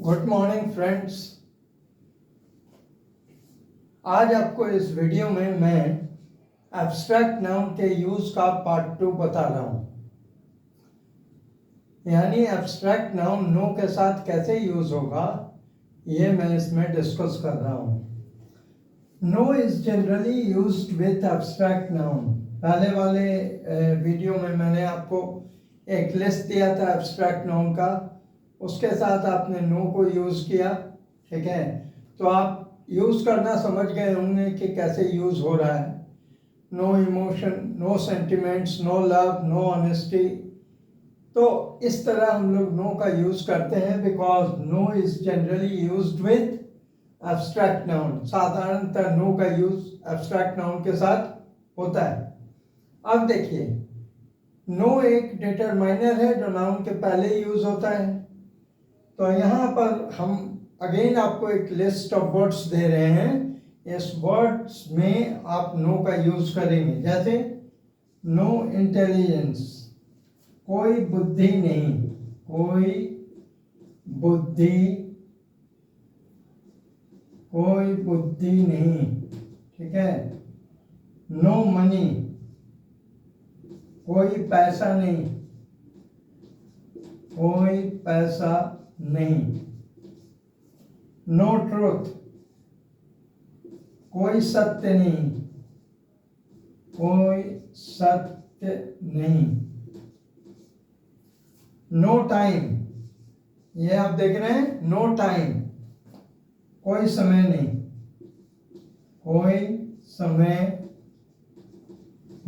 Good morning friends. आज आपको इस वीडियो में मैं एब्स्ट्रैक्ट नाउन के यूज का पार्ट 2 बता रहा हूं। यानी एब्स्ट्रैक्ट नाउन नो के साथ कैसे यूज होगा ये मैं इसमें डिस्कस कर रहा हूं। No is generally used with abstract noun. पहले वाले वीडियो में मैंने आपको एक लिस्ट दिया था एब्स्ट्रैक्ट नाउन का, उसके साथ आपने नो को यूज किया, ठीक है। तो आप यूज करना समझ गए होंगे कि कैसे यूज हो रहा है। No emotion, no sentiments, no love, no honesty. तो इस तरह हम लोग नो का यूज करते हैं because no is generally used with abstract noun. साधारणतः नो का यूज एब्स्ट्रैक्ट नाउन के साथ होता है। अब देखिए, नो एक डिटरमाइनर है जो नाउन के पहले यूज होता है। तो यहाँ पर हम अगेन आपको एक लिस्ट ऑफ वर्ड्स दे रहे हैं। इस वर्ड्स में आप नो का यूज करेंगे, जैसे नो इंटेलिजेंस, कोई बुद्धि नहीं, कोई बुद्धि, कोई बुद्धि नहीं, ठीक है। नो मनी, कोई पैसा नहीं, कोई पैसा नहीं। नो ट्रूथ, कोई सत्य नहीं, कोई सत्य नहीं। नो टाइम, ये आप देख रहे हैं, नो टाइम, कोई समय नहीं, कोई समय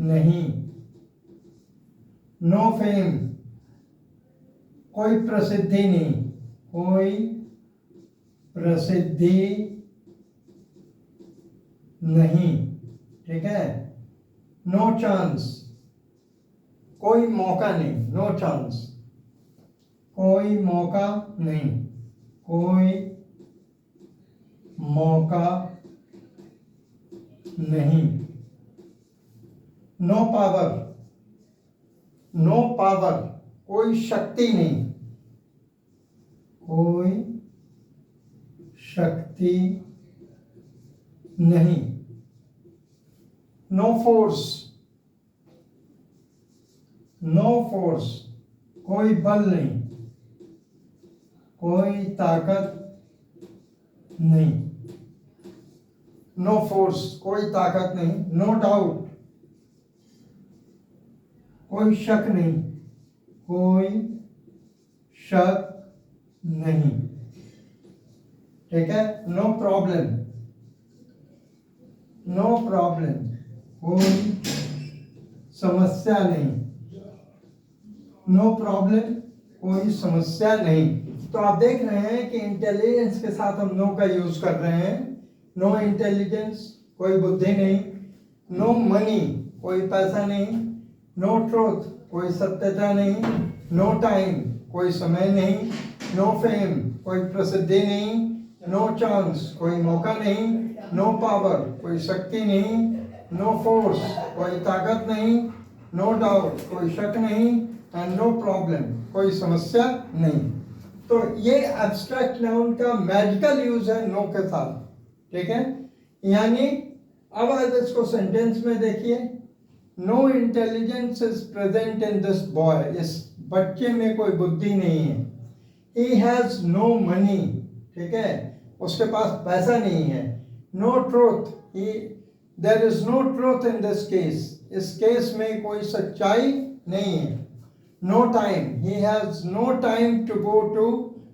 नहीं। नो फेम, कोई प्रसिद्धि नहीं, कोई प्रसिद्धि नहीं, ठीक है। नो चांस, कोई मौका नहीं, नो चांस, कोई मौका नहीं, कोई मौका नहीं। नो पावर, नो पावर, कोई शक्ति नहीं, कोई शक्ति नहीं। नो फोर्स, नो फोर्स, कोई बल नहीं, कोई ताकत नहीं। नो फोर्स, कोई ताकत नहीं। नो डाउट, कोई शक नहीं, कोई शक नहीं, ठीक है। नो प्रॉब्लम, नो प्रॉब्लम, कोई समस्या नहीं। नो प्रॉब्लम, कोई समस्या नहीं। तो आप देख रहे हैं कि इंटेलिजेंस के साथ हम नो का यूज कर रहे हैं। नो इंटेलिजेंस, कोई बुद्धि नहीं। नो मनी, कोई पैसा नहीं। नो ट्रूथ, कोई सत्यता नहीं। नो टाइम, कोई समय नहीं। नो फेम, कोई प्रसिद्धि नहीं। नो चांस, कोई मौका नहीं। नो पावर, कोई शक्ति नहीं। नो फोर्स, कोई ताकत नहीं। नो डाउट, कोई शक नहीं। एंड नो प्रॉब्लम, कोई समस्या नहीं। तो ये एब्स्ट्रैक्ट नाउन का मैजिकल यूज है नो के साथ, ठीक है। यानी अब आप इसको सेंटेंस में देखिए, no intelligence is present in this boy, इस बच्चे में कोई बुद्धि नहीं है। ही हैज नो मनी, ठीक है, उसके पास पैसा नहीं है। No truth, there is no truth in this case, इस केस में कोई सच्चाई नहीं है। No time, he has no time to go to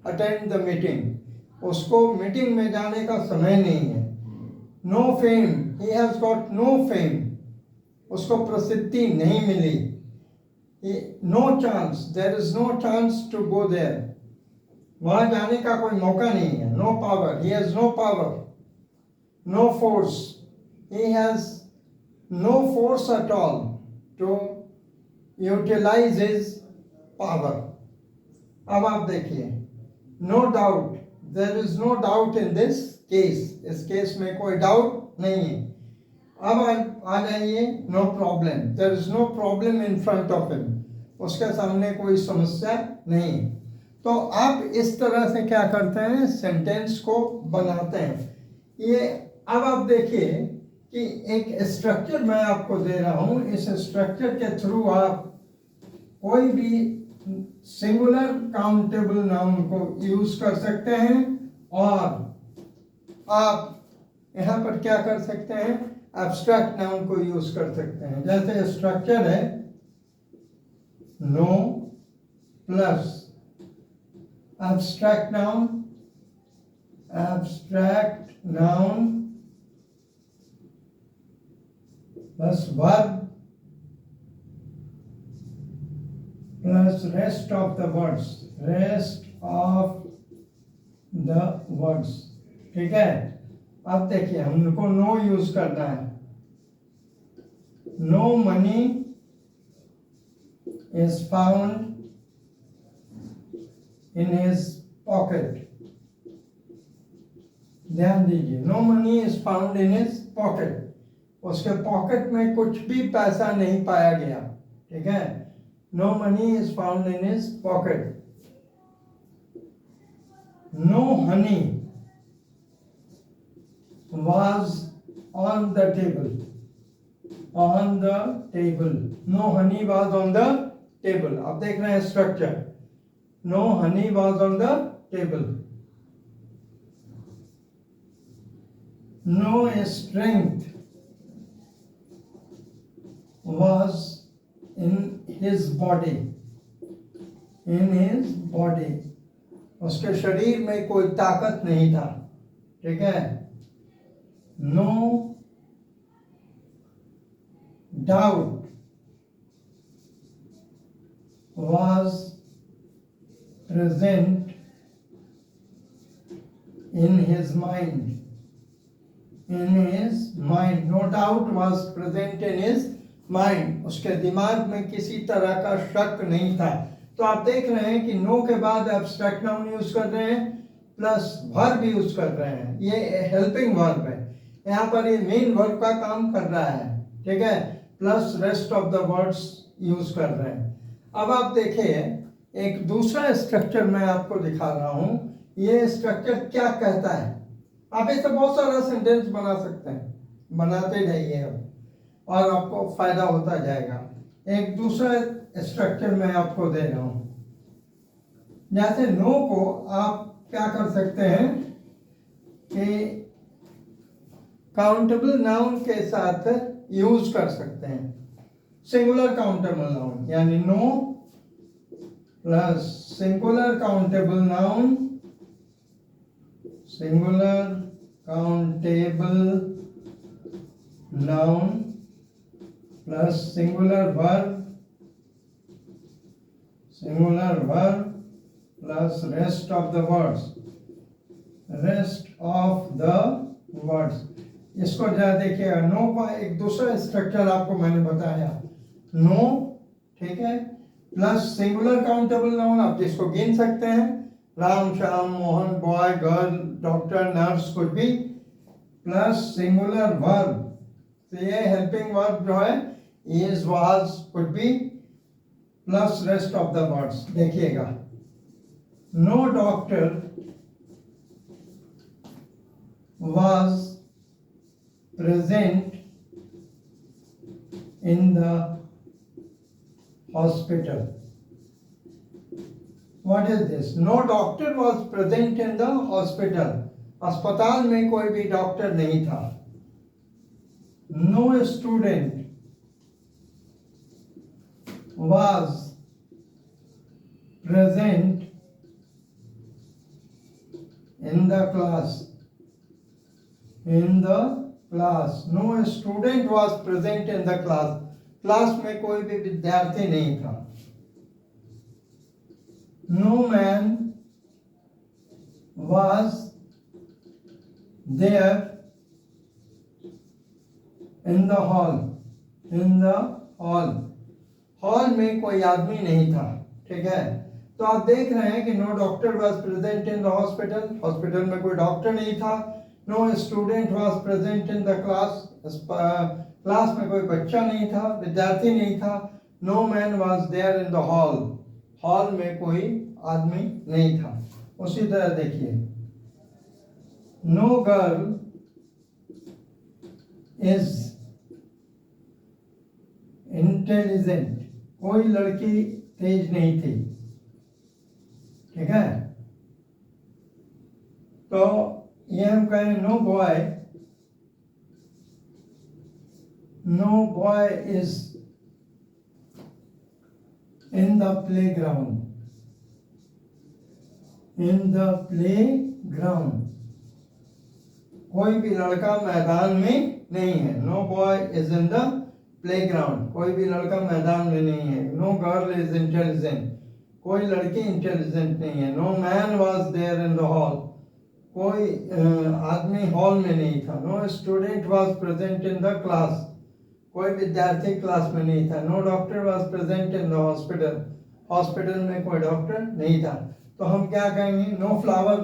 attend the meeting, उसको मीटिंग में जाने का समय नहीं है। No fame, he has got no fame, उसको प्रसिद्धि नहीं मिली। No chance, there is no chance to go there, वहां जाने का कोई मौका नहीं है। No power, he has no power. No force, he has no force at all to utilize his power. अब आप देखिए, no doubt, there is no doubt in this case, इस केस में कोई डाउट नहीं है। अब आ जाइए, no problem, there is no problem in front of him, उसके सामने कोई समस्या नहीं। तो आप इस तरह से क्या करते हैं, सेंटेंस को बनाते हैं। ये अब आप देखिए कि एक स्ट्रक्चर मैं आपको दे रहा हूं, इस स्ट्रक्चर के थ्रू आप कोई भी सिंगुलर काउंटेबल नाउन को यूज कर सकते हैं, और आप यहां पर क्या कर सकते हैं, एब्स्ट्रैक्ट नाउन को यूज कर सकते हैं। जैसे स्ट्रक्चर है no plus abstract noun plus verb plus rest of the words, ठीक है। अब देखिए हमको नो यूज करना है। No money is found in his pocket। ध्यान दीजिए, no money is found in his pocket, उसके पॉकेट में कुछ भी पैसा नहीं पाया गया, ठीक है। No money is found in his pocket. No honey was on the table, no honey was on the table। अब देख रहे हैं structure, no honey was on the table। no strength was in his body, उसके शरीर में कोई ताकत नहीं था, ठीक है। no doubt was present in his mind, no doubt was present in his mind, उसके दिमाग में किसी तरह का शक नहीं था। तो आप देख रहे हैं कि नो के बाद एब्स्ट्रैक्ट नाउन यूज कर रहे हैं, प्लस वर्ब यूज कर रहे हैं। ये हेल्पिंग वर्ब है, यहाँ पर ये मेन वर्ब का काम कर रहा है, ठीक है, plus rest of the words use कर रहे हैं। अब आप देखिए एक दूसरा स्ट्रक्चर मैं आपको दिखा रहा हूं, ये स्ट्रक्चर क्या कहता है। आप इससे बहुत सारा सेंटेंस बना सकते हैं, बनाते जाइए अब और आपको फायदा होता जाएगा। एक दूसरा स्ट्रक्चर मैं आपको दे रहा हूं, जैसे नो को आप क्या कर सकते हैं कि काउंटेबल नाउन के साथ यूज कर सकते हैं। सिंगुलर काउंटेबल नाउन यानी no plus singular countable noun plus singular verb plus rest of the words. इसको जरा देखिएगा, नो का एक दूसरा स्ट्रक्चर आपको मैंने बताया, नो, ठीक है, प्लस सिंगुलर काउंटेबल नाउन आप जिसको गिन सकते हैं, Ram, Shyam, Mohan, boy, girl, doctor, nurse, कुछ भी, प्लस सिंगुलर वर्ब। तो ये हेल्पिंग वर्ब जो है इज, वाज, कुछ भी, plus rest of the words. देखिएगा, no doctor was present in the hospital। What is this? No doctor was present in the hospital। अस्पताल में कोई भी डॉक्टर नहीं था। No student was present in the class। No student was present in the class। Class में कोई भी विद्यार्थी नहीं था। No man was there in the hall। Hall में कोई आदमी नहीं था, ठीक है। तो आप देख रहे हैं कि no doctor was present in the hospital में कोई डॉक्टर नहीं था। No student was present in the class में कोई बच्चा नहीं था, विद्यार्थी नहीं था। No man was there in the hall में कोई आदमी नहीं था। उसी तरह देखिए, नो गर्ल इज इंटेलिजेंट, कोई लड़की तेज नहीं थी। ठीक है, तो ये हम कहें no boy is in the playground, in the playground, कोई भी लड़का मैदान में नहीं है। No boy is in the playground, कोई भी लड़का मैदान में नहीं है। नो गर्ल इज इंटेलिजेंट, कोई लड़की इंटेलिजेंट नहीं है। No man was there in the hall, कोई आदमी हॉल में नहीं था। No student was present in the class, कोई विद्यार्थी क्लास में नहीं था। No doctor was present in the hospital, hospital में कोई डॉक्टर नहीं था। तो हम क्या कहेंगे, no flower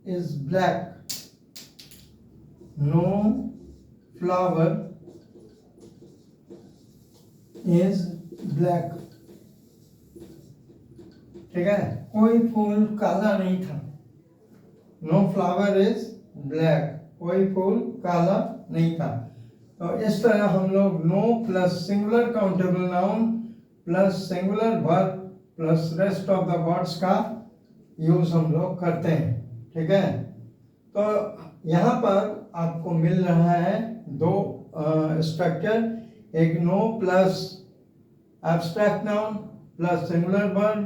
is black, no flower is black. ठीक है, कोई फूल काला नहीं था। नो फ्लावर इज ब्लैक, कोई फूल काला नहीं था। तो इस तरह हम लोग no plus singular countable noun plus singular verb plus rest of the words का यूज हम लोग करते हैं। ठीक है, तो यहाँ पर आपको मिल रहा है दो स्ट्रक्चर, एक no plus abstract noun plus singular verb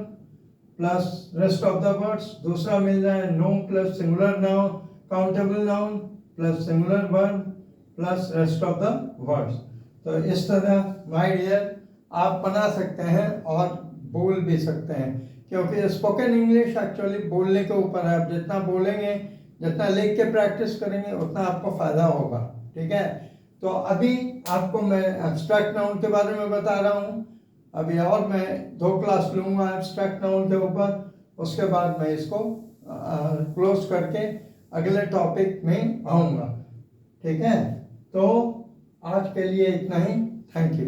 plus rest of the words, दूसरा मिल रहा है no plus singular noun countable noun plus singular verb plus rest of the words. तो इस तरह माय डियर आप बना सकते हैं और बोल भी सकते हैं, क्योंकि स्पोकन इंग्लिश एक्चुअली बोलने के ऊपर है। आप जितना बोलेंगे, जितना लिख के प्रैक्टिस करेंगे, उतना आपको फायदा होगा। ठीक है, तो अभी आपको मैं एब्स्ट्रैक्ट नाउन के बारे में बता रहा हूँ। अभी और मैं 2 क्लास लूँगा एब्स्ट्रैक्ट नाउन के ऊपर, उसके बाद मैं इसको क्लोज करके अगले टॉपिक में आऊँगा। ठीक है, तो आज के लिए इतना ही। Thank you.